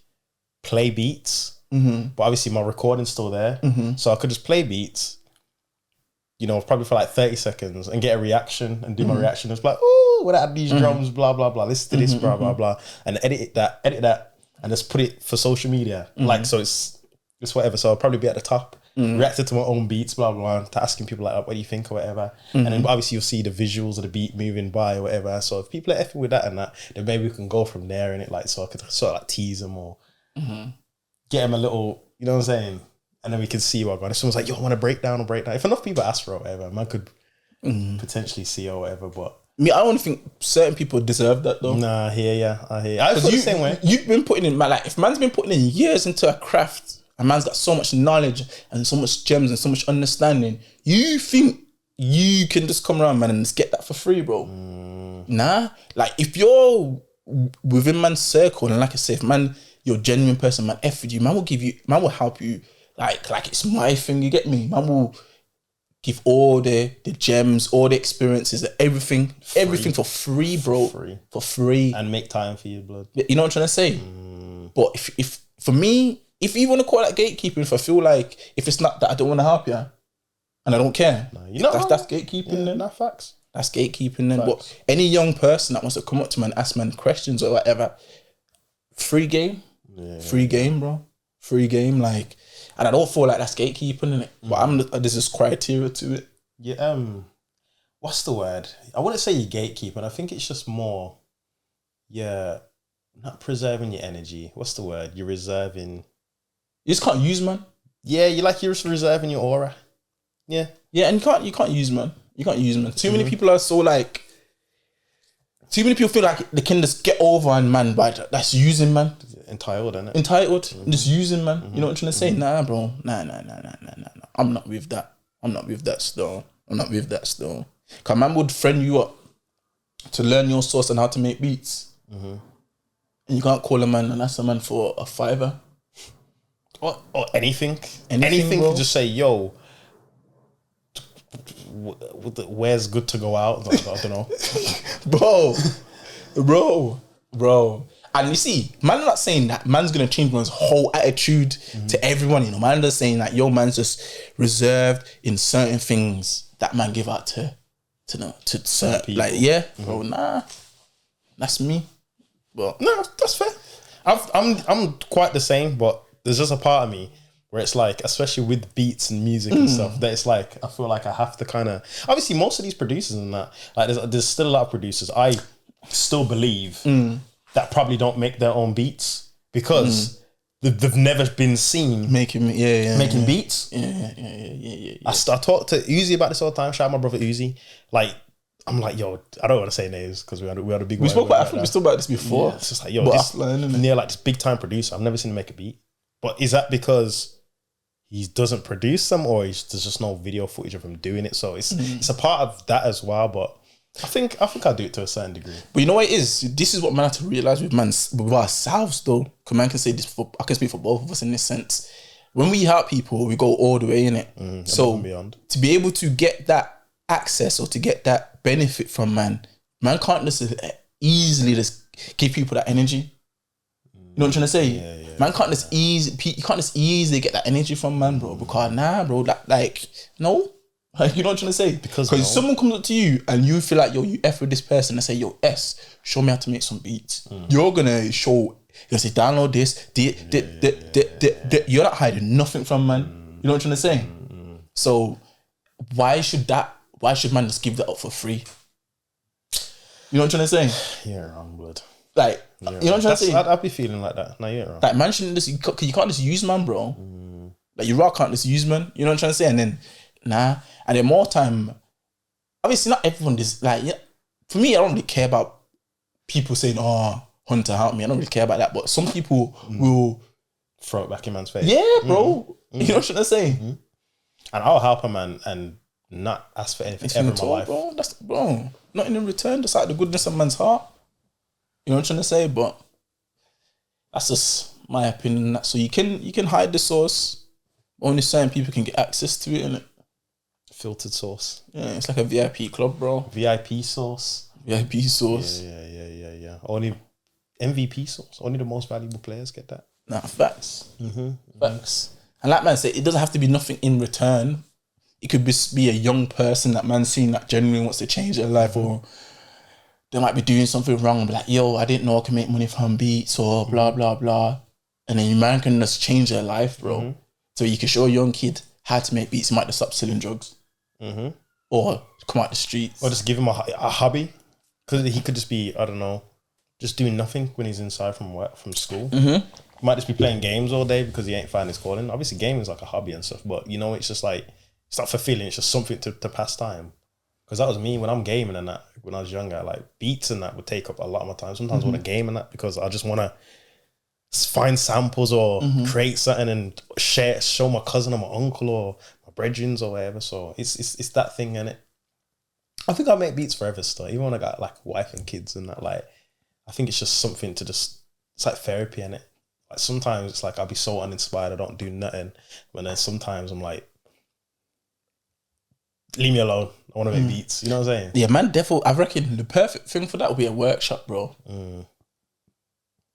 play beats. But obviously my recording's still there, so I could just play beats, you know, probably for like 30 seconds and get a reaction and do my reaction. It's like, oh, when I add these drums, blah blah blah, listen to this, blah blah blah, and edit that, and just put it for social media. Like, so it's whatever. So I'll probably be at the top, reacted to my own beats, blah blah, to asking people like, what do you think or whatever. And then obviously you'll see the visuals of the beat moving by or whatever. So if people are effing with that and that, then maybe we can go from there. And it like, so I could sort of like tease them or get him a little, you know what I'm saying? And then we can see what going. If someone's like, yo, I want to break down. If enough people ask for it or whatever, man could potentially see or whatever. But me, I don't think certain people deserve that though. Nah, I hear ya. I feel the same way. You've been putting in, like, if man's been putting in years into a craft and man's got so much knowledge and so much gems and so much understanding, you think you can just come around, man, and just get that for free, bro? Nah. Like, if you're within man's circle, and like I say, if man, you're a genuine person, man, F with you, man will help you like it's my thing, you get me? Man will give all the gems, all the experiences, everything for free, bro. For free. And make time for you, blood. You know what I'm trying to say? But if for me, if you want to call that gatekeeping, if I feel like, if it's not that I don't want to help you and I don't care, that's gatekeeping then. Nah, facts. That's gatekeeping then. But any young person that wants to come up to man, ask man questions or whatever, free game. Free game, bro. Free game, like, and I don't feel like that's gatekeeping, innit? But there's this criteria to it. Yeah, what's the word? I wouldn't say you gatekeeping. I think it's just more, not preserving your energy. What's the word? You're reserving. You just can't use, man. Yeah, you're just reserving your aura. Yeah. Yeah, and you can't use, man. You can't use, man. Too many people are so like. Too many people feel like they can just get over on man, but that's using, man. Entitled, innit? Entitled, just using, man. You know what I'm trying to say? Nah, bro. Nah. I'm not with that. I'm not with that still. Cause man would friend you up to learn your source and how to make beats. And you can't call a man and ask a man for a $5. Or anything. Anything, bro. Just say, yo, where's good to go out? I don't know. bro. And you see, man not saying that man's gonna change man's whole attitude to everyone, you know. Man just saying that, yo, man's just reserved in certain things that man give out to certain people. Like, bro, nah. That's me. But no, that's fair. I'm quite the same, but there's just a part of me where it's like, especially with beats and music and stuff, that it's like, I feel like I have to kind of, obviously most of these producers and that, like there's still a lot of producers I still believe that probably don't make their own beats because they've never been seen making beats. Yeah. I talk to Uzi about this all the time. Shout out my brother Uzi. Like, I'm like, yo, I don't want to say names because we had a big. We spoke about. I think we spoke about this before. Yeah, it's just like, yo, But this offline, innit? near like this big time producer. I've never seen him make a beat. But is that because he doesn't produce them, or there's just no video footage of him doing it? So it's a part of that as well. But I think I do it to a certain degree. But you know what it is? This is what man have to realize with ourselves though. Because man can say this I can speak for both of us in this sense. When we help people, we go all the way in it. So beyond. To be able to get that access or to get that benefit from man can't just easily just give people that energy. You know what I'm trying to say? Yeah. Man can't just you can't just easily get that energy from man, bro. Because bro, no. Like, you know what I'm trying to say? Because if someone comes up to you and you feel like, yo, you F with this person and say, yo, S, show me how to make some beats. You're gonna show, you're gonna say, download this, you're not hiding nothing from man. You know what I'm trying to say? So why should man just give that up for free? You know what I'm trying to say? You're wrong, blood. Like, you know what I'm trying to say? I'd be feeling like that. No, you're wrong. Like, man shouldn't just, you can't just use man, bro. Like, you rock can't just use man. You know what I'm trying to say? And then, and then more time, obviously not everyone is like, yeah, for me, I don't really care about people saying, oh, Hunter, help me. I don't really care about that. But some people will throw it back in man's face. Yeah, bro. You know what I'm trying to say? And I'll help a man and not ask for anything ever in my life. Bro, bro. Nothing in return, just like the goodness of man's heart. You know what I'm trying to say? But that's just my opinion. So you can hide the source. Only certain people can get access to it, innit? Filtered sauce. Yeah, it's like a VIP club, bro. VIP sauce. VIP sauce. Yeah. Only MVP sauce. Only the most valuable players get that. Nah, facts. Facts. And like man said, it doesn't have to be nothing in return. It could just be a young person that man's seen that genuinely wants to change their life, or they might be doing something wrong and be like, yo, I didn't know I can make money from beats or blah, blah, blah. And then man can just change their life, bro. So you can show a young kid how to make beats. He might just stop selling drugs. Or come out the streets. Or just give him a hobby. Because he could just be, I don't know, just doing nothing when he's inside from work, from school. He might just be playing games all day because he ain't finding his calling. Obviously gaming is like a hobby and stuff, but you know, it's just like, it's not fulfilling, it's just something to pass time. Because that was me when I'm gaming and that, when I was younger, like beats and that would take up a lot of my time. Sometimes I want to game and that because I just want to find samples or create something and show my cousin or my uncle or my brethrens or whatever. So it's that thing, innit? I think I'll make beats forever still, even when I got like wife and kids and that. Like, I think it's just something to just, it's like therapy, innit? Like sometimes it's like I'll be so uninspired, I don't do nothing. But then sometimes I'm like, leave me alone. I want to make beats. You know what I'm saying? Yeah, man, therefore, I reckon the perfect thing for that would be a workshop, bro.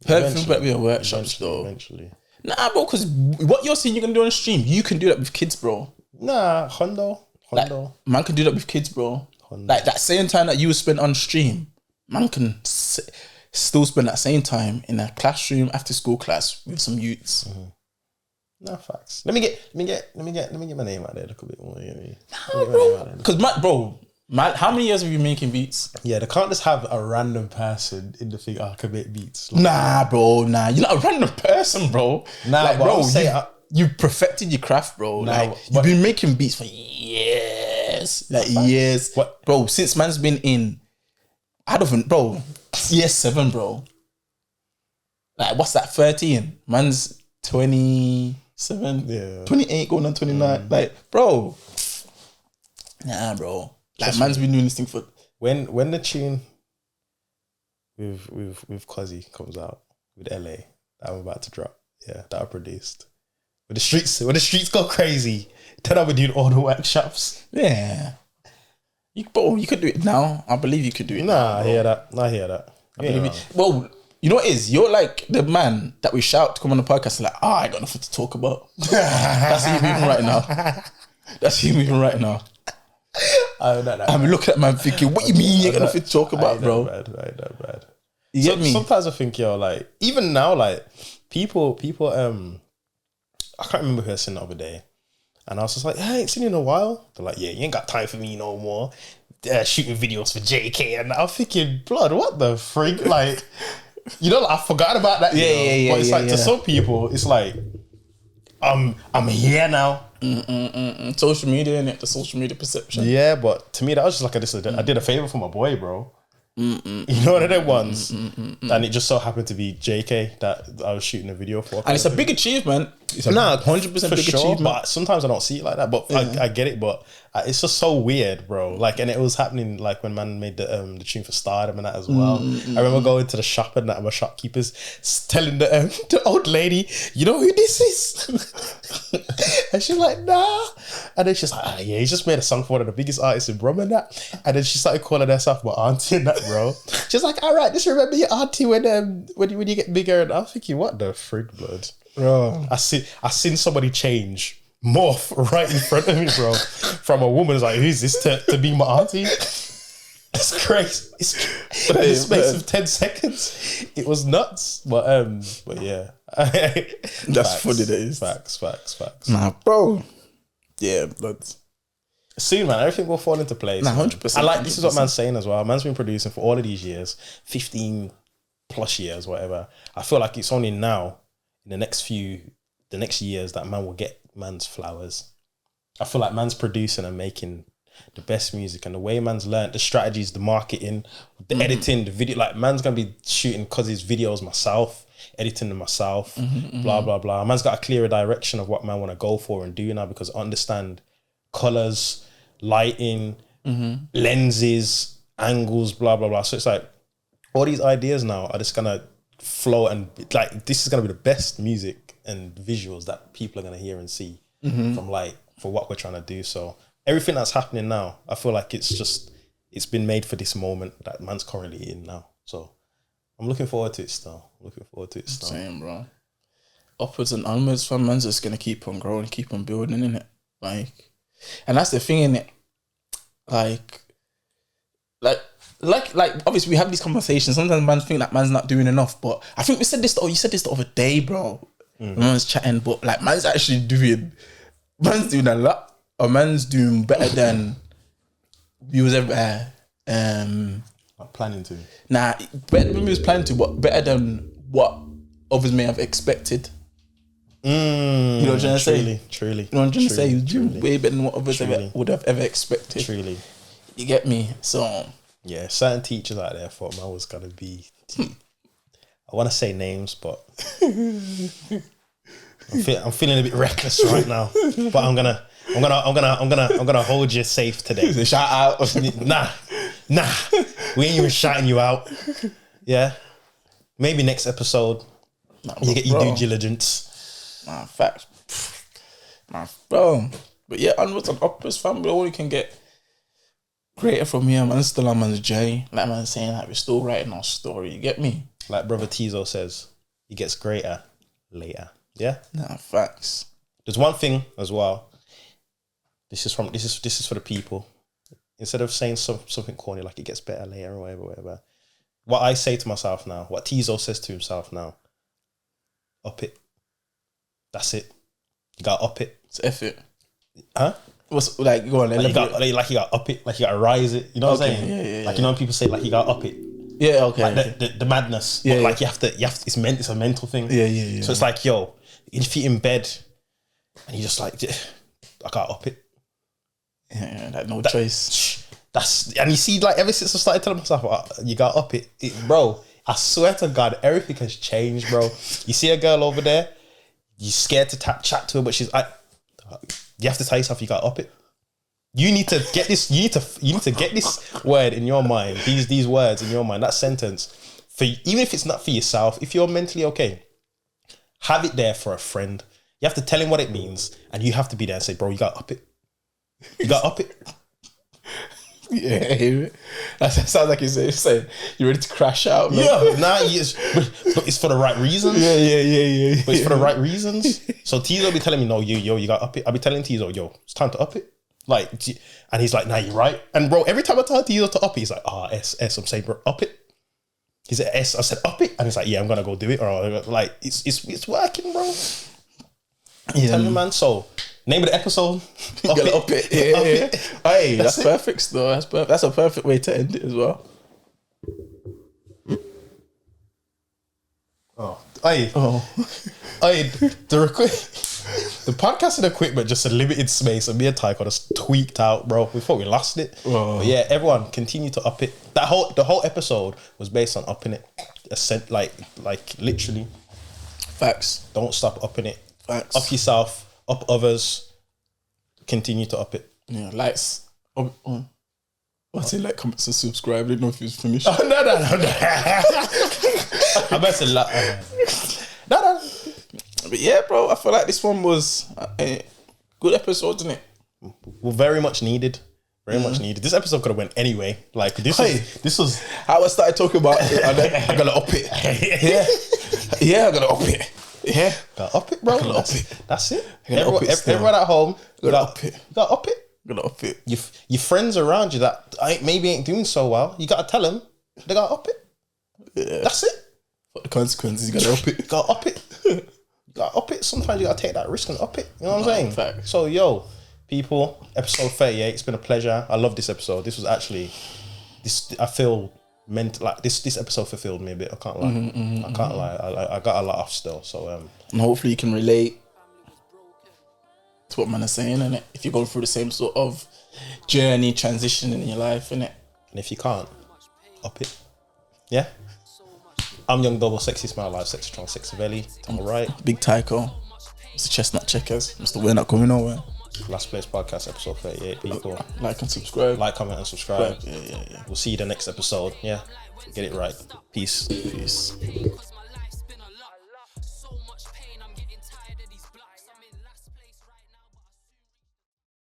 Perfect thing would be a workshop, though. Eventually. Nah, bro, because what you're saying you're going to do on stream, you can do that with kids, bro. Nah, Hondo. Like, man can do that with kids, bro. Like, that same time that you would spend on stream, man can still spend that same time in a classroom, after school class with some youths. Nah, facts. Let me get my name out there a little bit more. Nah, bro. Because bro, how many years have you been making beats? Yeah, they can't just have a random person in the thing. I can make beats. Like, nah, bro. Nah, you're not a random person, bro. Nah, like, bro, you you perfected your craft, bro. Nah, like, you've been making beats for years, like years. What, bro? Since man's been in, I don't think, bro. Year 7, bro. Like, what's that? 13. Man's 27, 28, going on 29. Like, bro. Nah, bro. Like, man's been doing this thing for. When the tune with Cozzy comes out with LA that I'm about to drop, that I produced. When the streets go crazy, then I'll be doing all the workshops. Yeah. You could do it now. I believe you could do it. Nah, I hear that. I believe it. Well, you know what it is? You're like the man that we shout to come on the podcast like, I got nothing to talk about. That's you moving right now. That's you moving right now. I'm looking at man thinking, what you mean you got nothing to talk about, bro? Bad. You get me? Sometimes I think, yo, like, even now, like, people, I can't remember who I seen the other day. And I was just like, hey, I ain't seen you in a while. They're like, yeah, you ain't got time for me no more. Shooting videos for JK. And I'm thinking, blood, what the freak? Like, you know, like, I forgot about that. Yeah. But it's like, to some people, it's like, I'm here now. Social media, innit? The social media perception. Yeah, but to me that was just like I did a favor for my boy, bro. You know one of them ones, and it just so happened to be JK that I was shooting a video for. And it's a big achievement. It's a 100% big achievement. But sometimes I don't see it like that. But I get it. But it's just so weird, bro. Like, and it was happening like when man made the tune for Stardom and that as well. I remember going to the shop and that my shopkeepers telling the old lady, you know who this is? And she's like, nah. And then she's like, yeah, he just made a song for one of the biggest artists in Birmingham and that. And then she started calling herself my auntie and that, bro. She's like, all right, just remember your auntie when you get bigger. And I'm thinking, what the frig, blood? Bro, I seen somebody change, morph right in front of me, bro. From a woman, it's like, who's this to be my auntie? It's crazy. In the space of 10 seconds, it was nuts. But yeah, that's funny. That is facts. Nah, bro. Yeah, but soon, man, everything will fall into place. 100%. I like this is what man's saying as well. Man's been producing for all of these years, 15 plus years, whatever. I feel like it's only now, in the next years, that man will get man's flowers. I feel like man's producing and making the best music, and the way man's learned the strategies, the marketing, the editing, the video. Like, man's gonna be shooting cause his videos myself, editing them myself, blah blah blah. Man's got a clearer direction of what man want to go for and do now, because I understand colors, lighting, lenses, angles, blah blah blah. So it's like all these ideas now are just gonna flow, and like this is gonna be the best music and visuals that people are gonna hear and see from like for what we're trying to do. So everything that's happening now, I feel like it's been made for this moment that man's currently in now. So I'm looking forward to it still. Same, bro. Upwards and onwards, fam. Man's just gonna keep on growing, keep on building, innit? Like, and that's the thing, innit? Like obviously we have these conversations. Sometimes man think that man's not doing enough, but I think you said this the other day, bro. When man's chatting, but like man's doing a lot. Or man's doing better than we was ever planning to. Nah, better than we was planning to, but better than what others may have expected. You know what I'm trying to say? Truly. You know what I'm trying to say? He's doing way better than what others would have ever expected. Truly. You get me? So yeah, certain teachers out there thought man was gonna be. I want to say names, but I'm feeling a bit reckless right now. But I'm gonna hold you safe today. Shout out. Nah, we ain't even shouting you out. Yeah, maybe next episode you get your due diligence. Nah, facts. Nah, bro. But yeah, onwards and upwards, fam. We all can get greater from here, man. Still on man's journey. Like man saying, like we're still writing our story. You get me? Like brother Tizo says, it gets greater later. Yeah. Nah, facts. There's one thing as well. This is for the people. Instead of saying something corny like it gets better later or whatever. What I say to myself now, what Tizo says to himself now, up it. That's it. You got to up it. It's effort. Huh? What's like go on? Like you got to up it. Like you got to rise it. You know what I'm saying? Yeah. Like you know when people say like you got to up it. Yeah. Okay. Like the madness. Yeah. But like you have to. It's a mental thing. Yeah. So it's like, yo, if you're in bed and you just like, I got to up it. Yeah. Like no choice. And you see, like ever since I started telling myself, you got to up it, bro. I swear to God, everything has changed, bro. You see a girl over there, you're scared to chat to her, but she's like, you have to tell yourself you got to up it. You need to get this. You need to get this word in your mind. These words in your mind. That sentence for even if it's not for yourself. If you're mentally okay, have it there for a friend. You have to tell him what it means, and you have to be there and say, "Bro, you got to up it. You got to up it." Yeah, that sounds like you're saying you're ready to crash out. Man. Yeah, but it's for the right reasons. Yeah. But it's for the right reasons. So Tizo be telling me, "No, you got to up it." I'll be telling Tizo, "Yo, it's time to up it." Like, and he's like, "Nah, you're right." And bro, every time I tell Tizo to up it, he's like, S. I'm saying, bro, up it. He said S. I said, up it, and he's like, "Yeah, I'm gonna go do it." Or like, it's working, bro. Yeah, tell me, man. So. Name of the episode. Up it. Yeah. Hey, that's perfect though. That's a perfect way to end it as well. Hey, the request. The podcasting equipment just a limited space, and me and Tycoon just tweaked out, bro. We thought we lost it. Oh. But yeah, everyone continue to up it. The whole episode was based on upping it. Like literally. Facts. Don't stop upping it. Facts. Up yourself, up others. Continue to up it. Yeah, likes. What's it like? Comments and subscribe. I didn't know if it was finished. Oh, no. I better say no. But yeah, bro, I feel like this one was a good episode, isn't it? Well, very much needed. Very much needed. This episode could have went anyway. Like this was how I started talking about it, and then I gotta up it. Yeah, I gotta up it. Yeah, gotta up it, bro. That's it. Everyone at home, gotta up it. You gotta up it. Gotta up it. Your friends around you that maybe ain't doing so well, you gotta tell them they gotta up it. Yeah. That's it. What the consequences? You gotta up it. You gotta up it. You gotta up it. Sometimes you gotta take that risk and up it. You know what I'm saying? Fact. So yo, people, episode 38. It's been a pleasure. I love this episode. This was actually I feel meant like this episode fulfilled me a bit. I can't lie. I can't lie. I got a lot off still. So and hopefully you can relate to what man is saying, innit? If you're going through the same sort of journey, transition in your life, innit? And if you can't, up it. Yeah. I'm Young Double, Sexy Smile Live, Sexy Strong, Sexy Belly. I'm alright. Big Tycoon. Mr. Chestnut Checkers. Mr. We're Not Going Nowhere. Last Place Podcast, episode 38. People, like and subscribe. Like, comment, and subscribe. Yeah. We'll see you the next episode. Yeah. Get it right. Peace.